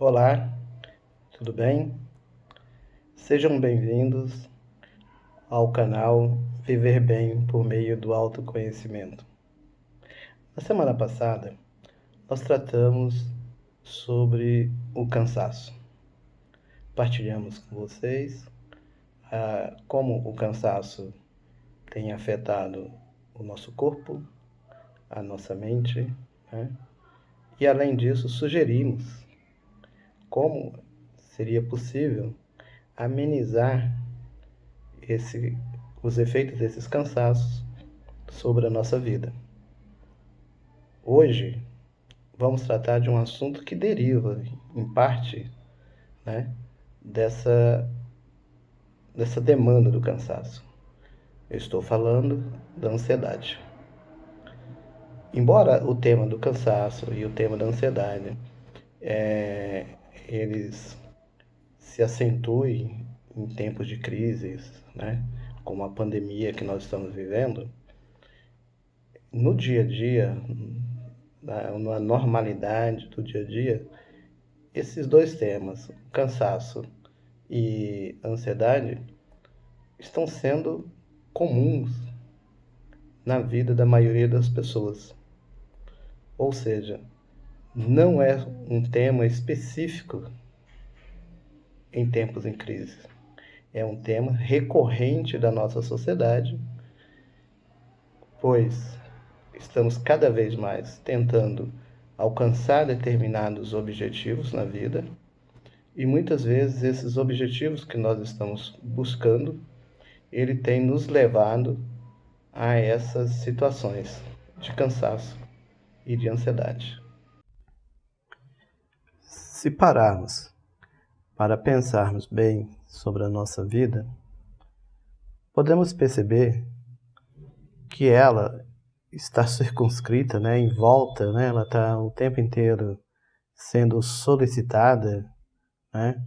Olá, tudo bem? Sejam bem-vindos ao canal Viver Bem por meio do autoconhecimento. Na semana passada, nós tratamos sobre o cansaço. Partilhamos com vocês como o cansaço tem afetado o nosso corpo, a nossa mente, né? E além disso, sugerimos como seria possível amenizar os efeitos desses cansaços sobre a nossa vida. Hoje vamos tratar de um assunto que deriva, em parte, né, dessa, dessa demanda do cansaço. Eu estou falando da ansiedade. Embora o tema do cansaço e o tema da ansiedade eles se acentuem em tempos de crises, né, como a pandemia que nós estamos vivendo, no dia a dia, na normalidade do dia a dia, esses dois temas, cansaço e ansiedade, estão sendo comuns na vida da maioria das pessoas. Ou seja, não é um tema específico em tempos em crise. É um tema recorrente da nossa sociedade, pois estamos cada vez mais tentando alcançar determinados objetivos na vida e muitas vezes esses objetivos que nós estamos buscando, ele tem nos levado a essas situações de cansaço e de ansiedade. Se pararmos para pensarmos bem sobre a nossa vida, podemos perceber que ela está circunscrita, né, em volta, né, ela está o tempo inteiro sendo solicitada, né,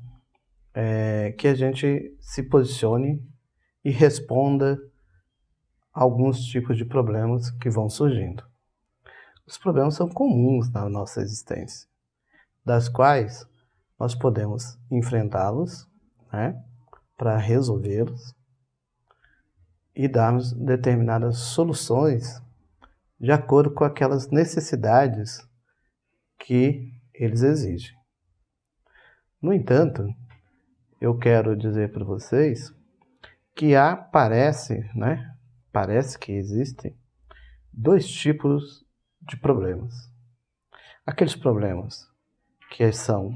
que a gente se posicione e responda a alguns tipos de problemas que vão surgindo. Os problemas são comuns na nossa existência, das quais nós podemos enfrentá-los, né, para resolvê-los e darmos determinadas soluções de acordo com aquelas necessidades que eles exigem. No entanto, eu quero dizer para vocês que parece que existem dois tipos de problemas. Aqueles problemas que são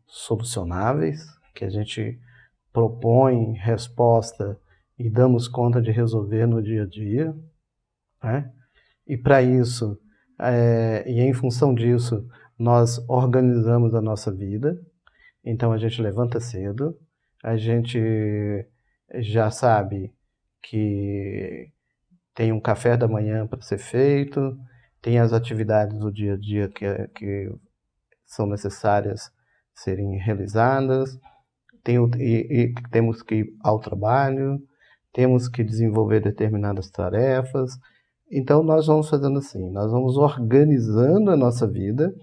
solucionáveis, que a gente propõe resposta e damos conta de resolver no dia a dia, né? E para isso, e em função disso, nós organizamos a nossa vida. Então a gente levanta cedo, a gente já sabe que tem um café da manhã para ser feito, tem as atividades do dia a dia que são necessárias serem realizadas, temos que ir ao trabalho, temos que desenvolver determinadas tarefas. Então nós vamos fazendo assim, nós vamos organizando a nossa vida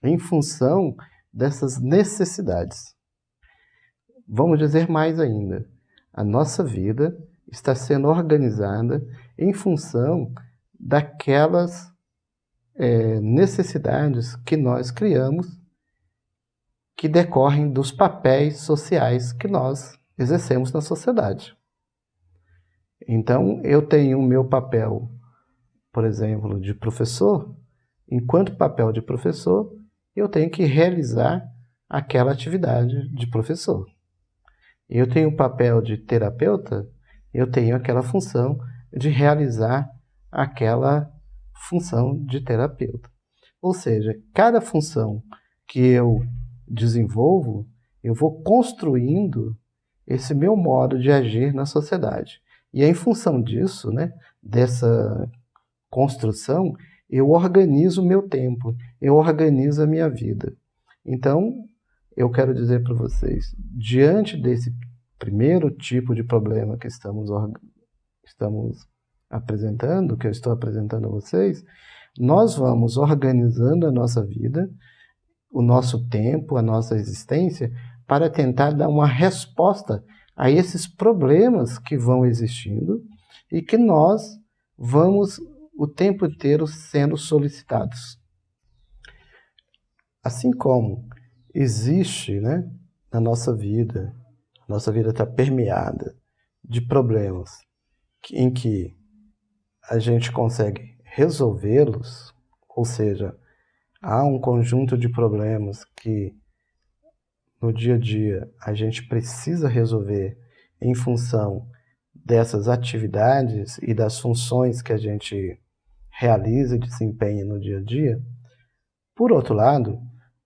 em função dessas necessidades. Vamos dizer mais ainda, a nossa vida está sendo organizada em função daquelas necessidades que nós criamos, que decorrem dos papéis sociais que nós exercemos na sociedade. Então, eu tenho o meu papel, por exemplo, de professor. Enquanto papel de professor, eu tenho que realizar aquela atividade de professor. Eu tenho o papel de terapeuta, eu tenho aquela função de realizar aquela função de terapeuta. Ou seja, cada função que eu desenvolvo, eu vou construindo esse meu modo de agir na sociedade. E em função disso, né, dessa construção, eu organizo o meu tempo, eu organizo a minha vida. Então, eu quero dizer para vocês, diante desse primeiro tipo de problema que estamos apresentando, que eu estou apresentando a vocês, nós vamos organizando a nossa vida o nosso tempo, a nossa existência, para tentar dar uma resposta a esses problemas que vão existindo e que nós vamos o tempo inteiro sendo solicitados. Assim como existe, né, na nossa vida está permeada de problemas em que a gente consegue resolvê-los, ou seja, há um conjunto de problemas que no dia a dia a gente precisa resolver em função dessas atividades e das funções que a gente realiza e desempenha no dia a dia. Por outro lado,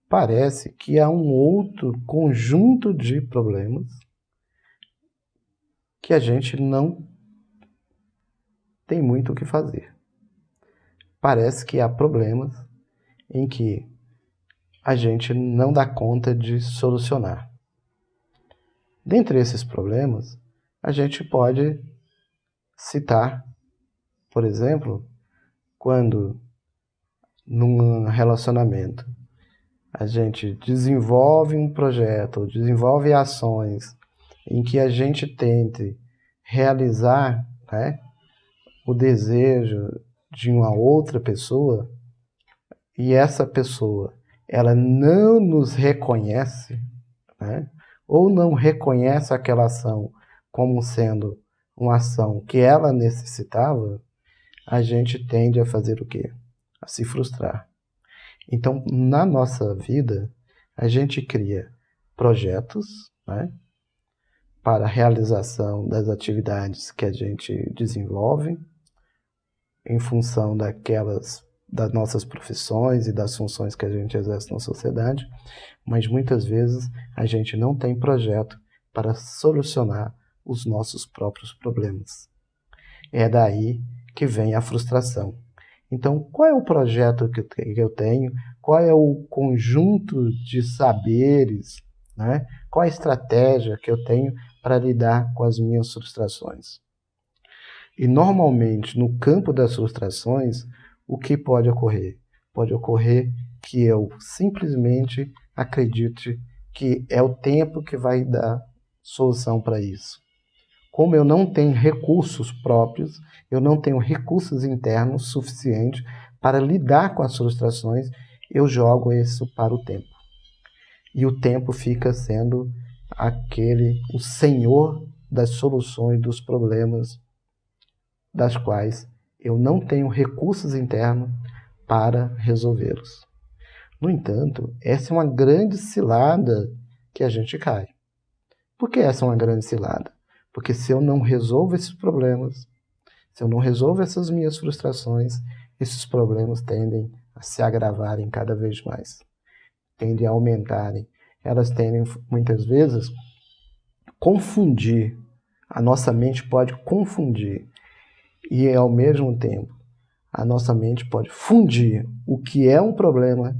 parece que há um outro conjunto de problemas que a gente não tem muito o que fazer. Parece que há problemas em que a gente não dá conta de solucionar. Dentre esses problemas, a gente pode citar, por exemplo, quando num relacionamento a gente desenvolve um projeto, desenvolve ações em que a gente tente realizar, né, o desejo de uma outra pessoa e essa pessoa ela não nos reconhece, né, ou não reconhece aquela ação como sendo uma ação que ela necessitava, a gente tende a fazer o quê? A se frustrar. Então, na nossa vida, a gente cria projetos, né, para a realização das atividades que a gente desenvolve em função das nossas profissões e das funções que a gente exerce na sociedade, mas muitas vezes a gente não tem projeto para solucionar os nossos próprios problemas. É daí que vem a frustração. Então, qual é o projeto que eu tenho? Qual é o conjunto de saberes, né? Qual a estratégia que eu tenho para lidar com as minhas frustrações? E, normalmente, no campo das frustrações, o que pode ocorrer? Pode ocorrer que eu simplesmente acredite que é o tempo que vai dar solução para isso. Como eu não tenho recursos próprios, eu não tenho recursos internos suficientes para lidar com as frustrações, eu jogo isso para o tempo. E o tempo fica sendo o senhor das soluções dos problemas das quais eu não tenho recursos internos para resolvê-los. No entanto, essa é uma grande cilada que a gente cai. Por que essa é uma grande cilada? Porque se eu não resolvo esses problemas, se eu não resolvo essas minhas frustrações, esses problemas tendem a se agravarem cada vez mais, tendem a aumentarem. Elas tendem, muitas vezes, confundir. A nossa mente pode confundir e, ao mesmo tempo, a nossa mente pode fundir o que é um problema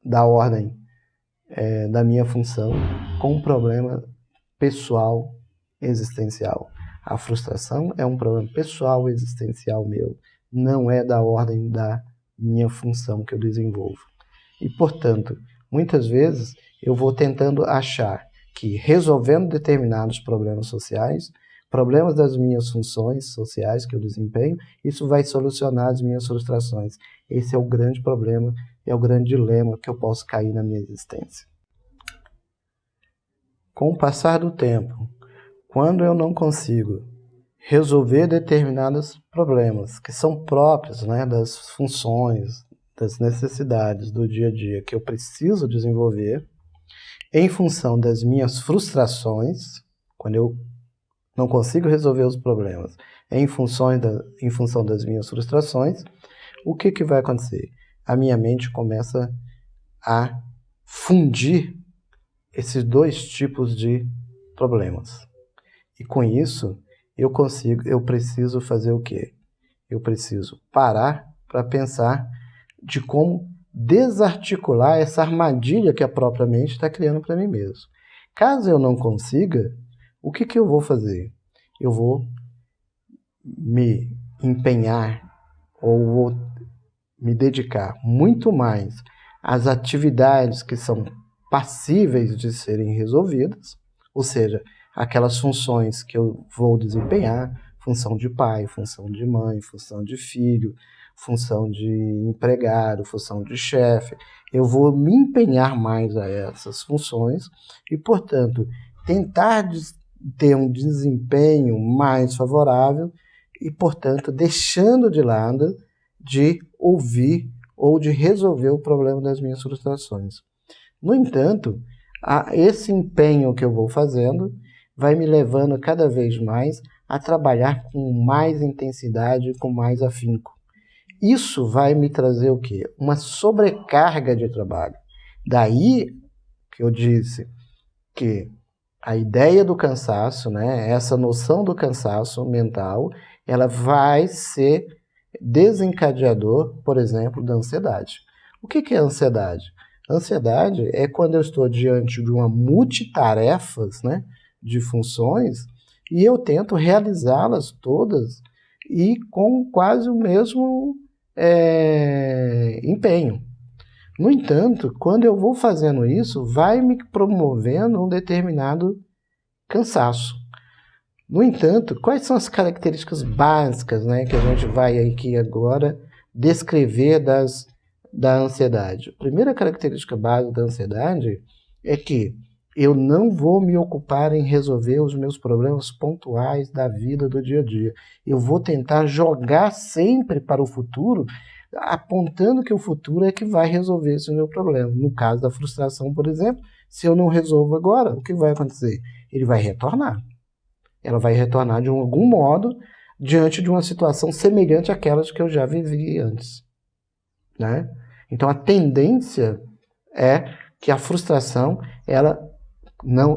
da ordem da minha função com um problema pessoal existencial. A frustração é um problema pessoal existencial meu, não é da ordem da minha função que eu desenvolvo. E, portanto, muitas vezes eu vou tentando achar que resolvendo determinados problemas sociais, problemas das minhas funções sociais que eu desempenho, isso vai solucionar as minhas frustrações. Esse é o grande problema, é o grande dilema que eu posso cair na minha existência. Com o passar do tempo, quando eu não consigo resolver determinados problemas que são próprios, né, das funções, das necessidades do dia a dia que eu preciso desenvolver, em função das minhas frustrações, quando eu não consigo resolver os problemas em função das minhas frustrações, o que vai acontecer? A minha mente começa a fundir esses dois tipos de problemas. E com isso, eu preciso fazer o quê? Eu preciso parar para pensar de como desarticular essa armadilha que a própria mente está criando para mim mesmo. Caso eu não consiga, o que eu vou fazer? Eu vou me empenhar ou vou me dedicar muito mais as atividades que são passíveis de serem resolvidas, ou seja, aquelas funções que eu vou desempenhar, função de pai, função de mãe, função de filho, função de empregado, função de chefe. Eu vou me empenhar mais a essas funções e, portanto, tentar ter um desempenho mais favorável e, portanto, deixando de lado de ouvir ou de resolver o problema das minhas frustrações. No entanto, esse empenho que eu vou fazendo vai me levando cada vez mais a trabalhar com mais intensidade, com mais afinco. Isso vai me trazer o quê? Uma sobrecarga de trabalho. Daí que eu disse que a ideia do cansaço, né, essa noção do cansaço mental, ela vai ser desencadeador, por exemplo, da ansiedade. O que é ansiedade? Ansiedade é quando eu estou diante de uma multitarefas, né, de funções e eu tento realizá-las todas e com quase o mesmo empenho. No entanto, quando eu vou fazendo isso, vai me promovendo um determinado cansaço. No entanto, quais são as características básicas, né, que a gente vai aqui agora descrever da ansiedade? A primeira característica básica da ansiedade é que eu não vou me ocupar em resolver os meus problemas pontuais da vida do dia a dia. Eu vou tentar jogar sempre para o futuro, apontando que o futuro é que vai resolver esse meu problema. No caso da frustração, por exemplo, se eu não resolvo agora, o que vai acontecer? Ele vai retornar. Ela vai retornar de algum modo diante de uma situação semelhante àquelas que eu já vivi antes, né? Então a tendência é que a frustração,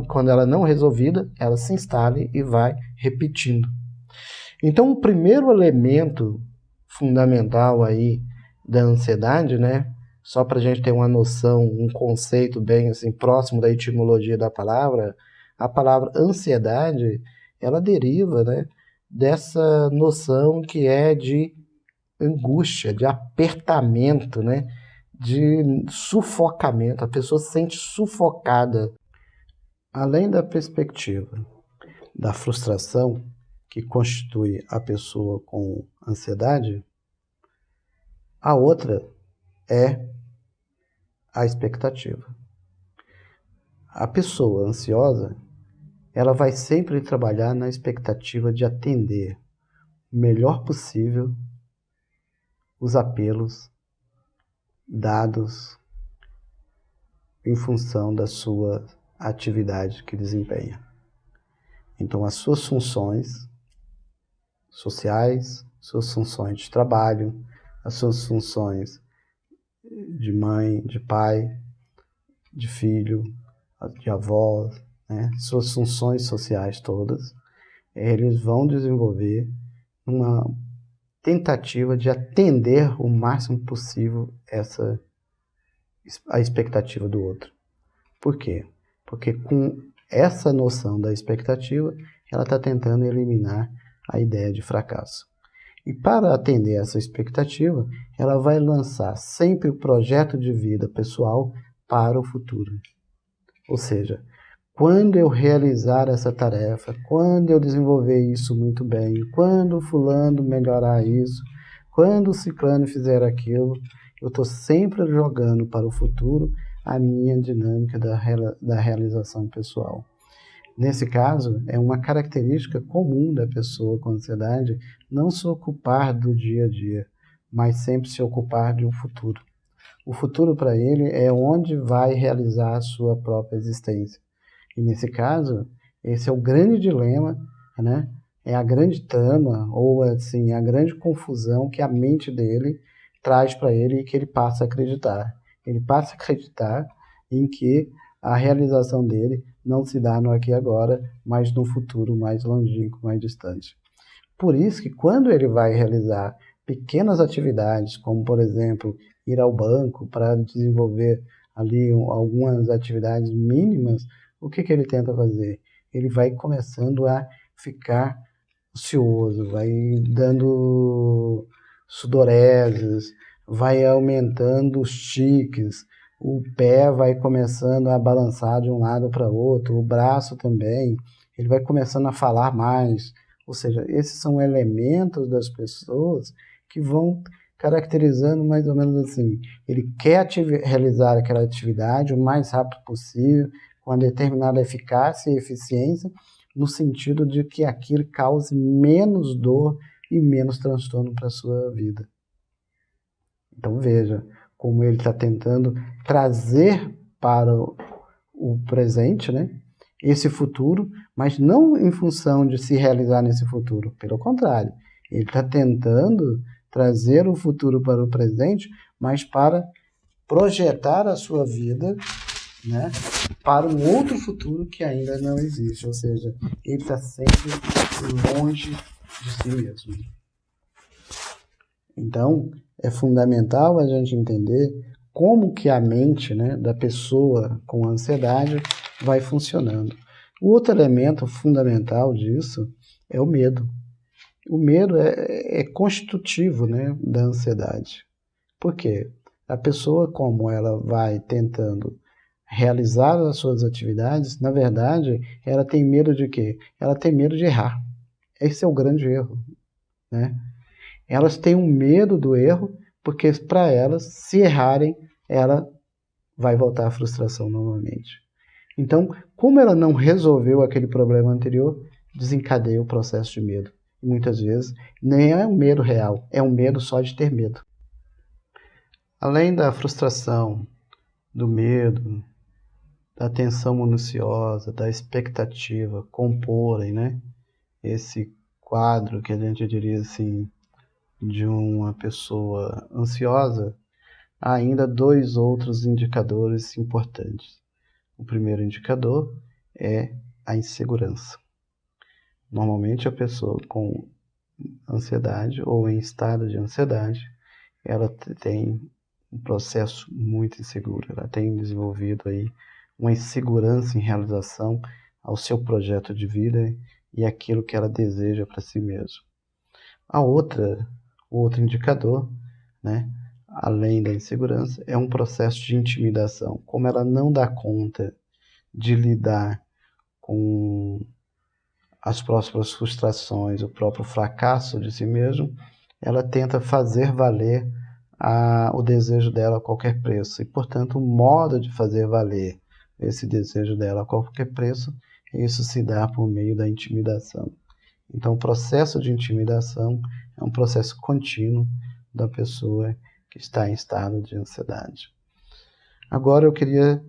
quando ela não resolvida, ela se instale e vai repetindo. Então o primeiro elemento fundamental aí da ansiedade, né? Só para a gente ter uma noção, um conceito bem assim próximo da etimologia da palavra, a palavra ansiedade, ela deriva, né, dessa noção que é de angústia, de apertamento, né, de sufocamento. A pessoa se sente sufocada. Além da perspectiva da frustração, que constitui a pessoa com ansiedade, a outra é a expectativa. A pessoa ansiosa, ela vai sempre trabalhar na expectativa de atender o melhor possível os apelos dados em função da sua atividade que desempenha. Então, as suas funções sociais, suas funções de trabalho, as suas funções de mãe, de pai, de filho, de avó, né? Suas funções sociais todas, eles vão desenvolver uma tentativa de atender o máximo possível a expectativa do outro. Por quê? Porque com essa noção da expectativa, ela está tentando eliminar a ideia de fracasso. E para atender essa expectativa, ela vai lançar sempre o projeto de vida pessoal para o futuro. Ou seja, quando eu realizar essa tarefa, quando eu desenvolver isso muito bem, quando o fulano melhorar isso, quando o ciclano fizer aquilo, eu estou sempre jogando para o futuro a minha dinâmica da realização pessoal. Nesse caso, é uma característica comum da pessoa com ansiedade não se ocupar do dia a dia, mas sempre se ocupar de um futuro. O futuro para ele é onde vai realizar a sua própria existência. E nesse caso, esse é o grande dilema, né? É a grande trama, ou assim, a grande confusão que a mente dele traz para ele e que ele passa a acreditar. Ele passa a acreditar em que a realização dele não se dá no aqui e agora, mas no futuro mais longínquo, mais distante. Por isso que quando ele vai realizar pequenas atividades, como por exemplo, ir ao banco para desenvolver ali algumas atividades mínimas, o que ele tenta fazer? Ele vai começando a ficar ansioso, vai dando sudoreses, vai aumentando os tiques, o pé vai começando a balançar de um lado para outro, o braço também, ele vai começando a falar mais. Ou seja, esses são elementos das pessoas que vão caracterizando mais ou menos assim. Ele quer realizar aquela atividade o mais rápido possível, com uma determinada eficácia e eficiência, no sentido de que aquilo cause menos dor e menos transtorno para a sua vida. Então veja como ele está tentando trazer para o presente, né, esse futuro, mas não em função de se realizar nesse futuro. Pelo contrário, ele está tentando trazer o futuro para o presente, mas para projetar a sua vida, né, para um outro futuro que ainda não existe. Ou seja, ele está sempre longe de si mesmo. Então, é fundamental a gente entender como que a mente, né, da pessoa com ansiedade vai funcionando. O outro elemento fundamental disso é o medo. O medo é constitutivo, né, da ansiedade. Por quê? A pessoa, como ela vai tentando realizar as suas atividades, na verdade, ela tem medo de quê? Ela tem medo de errar. Esse é o grande erro, né? Elas têm um medo do erro, porque para elas, se errarem, ela vai voltar à frustração novamente. Então, como ela não resolveu aquele problema anterior, desencadeia o processo de medo. E muitas vezes nem é um medo real, é um medo só de ter medo. Além da frustração, do medo, da tensão minuciosa, da expectativa comporem, né, esse quadro que a gente diria assim, de uma pessoa ansiosa, há ainda dois outros indicadores importantes. O primeiro indicador é a insegurança. Normalmente a pessoa com ansiedade ou em estado de ansiedade, ela tem um processo muito inseguro, ela tem desenvolvido aí uma insegurança em realização ao seu projeto de vida e aquilo que ela deseja para si mesma. O outro indicador, né, além da insegurança, é um processo de intimidação. Como ela não dá conta de lidar com as próprias frustrações, o próprio fracasso de si mesmo, ela tenta fazer valer o desejo dela a qualquer preço. E, portanto, o modo de fazer valer esse desejo dela a qualquer preço, isso se dá por meio da intimidação. Então, o processo de intimidação é um processo contínuo da pessoa que está em estado de ansiedade. Agora eu queria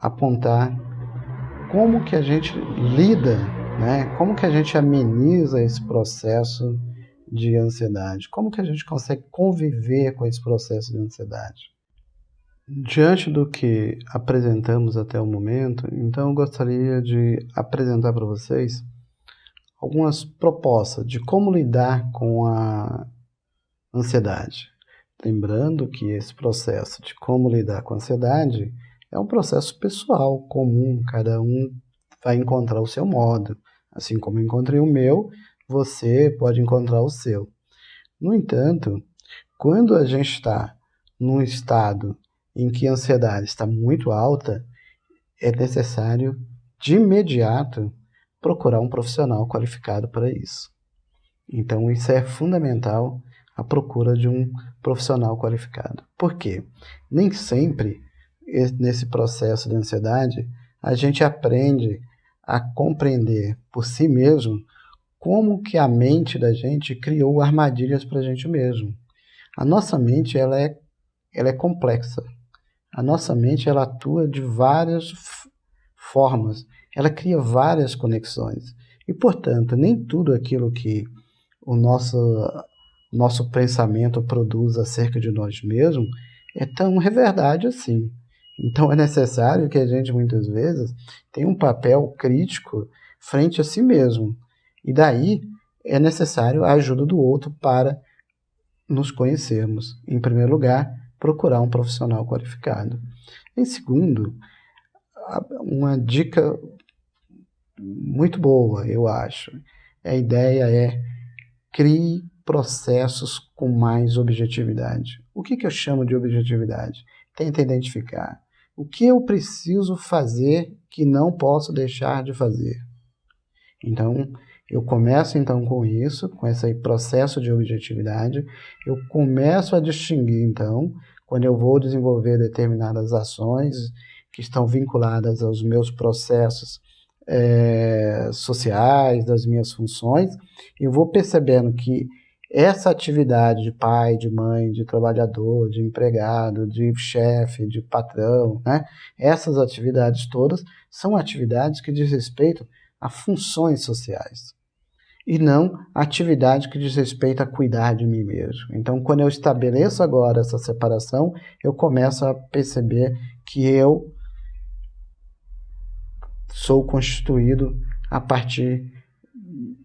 apontar como que a gente lida, né? Como que a gente ameniza esse processo de ansiedade? Como que a gente consegue conviver com esse processo de ansiedade? Diante do que apresentamos até o momento, então eu gostaria de apresentar para vocês algumas propostas de como lidar com a ansiedade. Lembrando que esse processo de como lidar com a ansiedade é um processo pessoal, comum, cada um vai encontrar o seu modo. Assim como eu encontrei o meu, você pode encontrar o seu. No entanto, quando a gente está num estado em que a ansiedade está muito alta, é necessário, de imediato, procurar um profissional qualificado para isso. Então, isso é fundamental, a procura de um profissional qualificado. Por quê? Nem sempre, nesse processo de ansiedade, a gente aprende a compreender por si mesmo como que a mente da gente criou armadilhas para a gente mesmo. A nossa mente ela é complexa. A nossa mente ela atua de várias formas. Ela cria várias conexões. E, portanto, nem tudo aquilo que o nosso pensamento produz acerca de nós mesmos é tão verdade assim. Então é necessário que a gente muitas vezes tenha um papel crítico frente a si mesmo. E daí é necessário a ajuda do outro para nos conhecermos. Em primeiro lugar, procurar um profissional qualificado. Em segundo, uma dica muito boa, eu acho. A ideia é crie processos com mais objetividade. O que eu chamo de objetividade? Tenta identificar o que eu preciso fazer que não posso deixar de fazer. Então, eu começo então com isso, com esse processo de objetividade, eu começo a distinguir então, quando eu vou desenvolver determinadas ações que estão vinculadas aos meus processos sociais, das minhas funções, eu vou percebendo que essa atividade de pai, de mãe, de trabalhador, de empregado, de chefe, de patrão, né? Essas atividades todas são atividades que diz respeito a funções sociais e não atividade que diz respeito a cuidar de mim mesmo. Então, quando eu estabeleço agora essa separação, eu começo a perceber que eu sou constituído a partir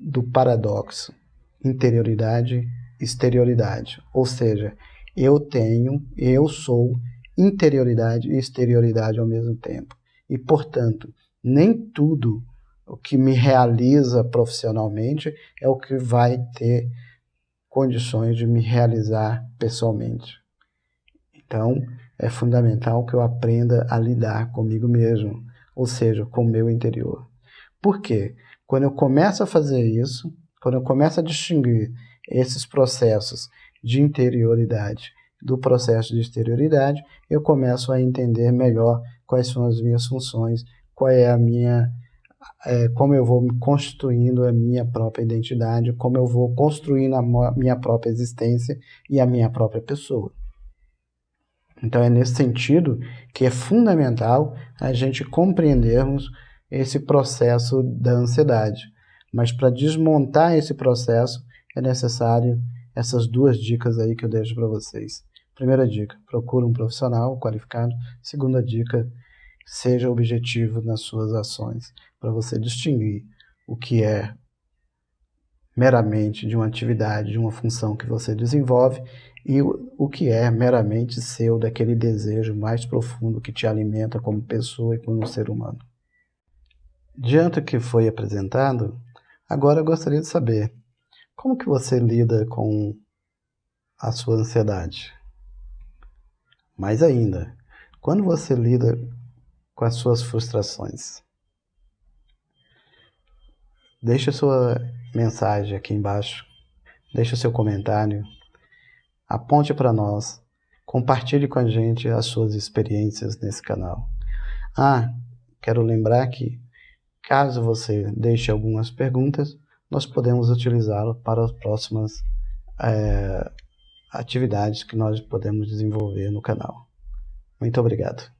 do paradoxo interioridade, exterioridade. Ou seja, eu sou interioridade e exterioridade ao mesmo tempo. E, portanto, nem tudo o que me realiza profissionalmente é o que vai ter condições de me realizar pessoalmente. Então, é fundamental que eu aprenda a lidar comigo mesmo, ou seja, com o meu interior. Por quê? Quando eu começo a fazer isso, quando eu começo a distinguir esses processos de interioridade do processo de exterioridade, eu começo a entender melhor quais são as minhas funções, qual é a minha, como eu vou constituindo a minha própria identidade, como eu vou construindo a minha própria existência e a minha própria pessoa. Então é nesse sentido que é fundamental a gente compreendermos esse processo da ansiedade. Mas para desmontar esse processo é necessário essas duas dicas aí que eu deixo para vocês. Primeira dica, procure um profissional qualificado. Segunda dica, seja objetivo nas suas ações, para você distinguir o que é meramente de uma atividade, de uma função que você desenvolve e o que é meramente seu, daquele desejo mais profundo que te alimenta como pessoa e como ser humano. Diante do que foi apresentado, agora eu gostaria de saber como que você lida com a sua ansiedade. Mais ainda, quando você lida com as suas frustrações. Deixe a sua mensagem aqui embaixo, deixe o seu comentário, aponte para nós, compartilhe com a gente as suas experiências nesse canal. Quero lembrar que, caso você deixe algumas perguntas, nós podemos utilizá-lo para as próximas atividades que nós podemos desenvolver no canal. Muito obrigado.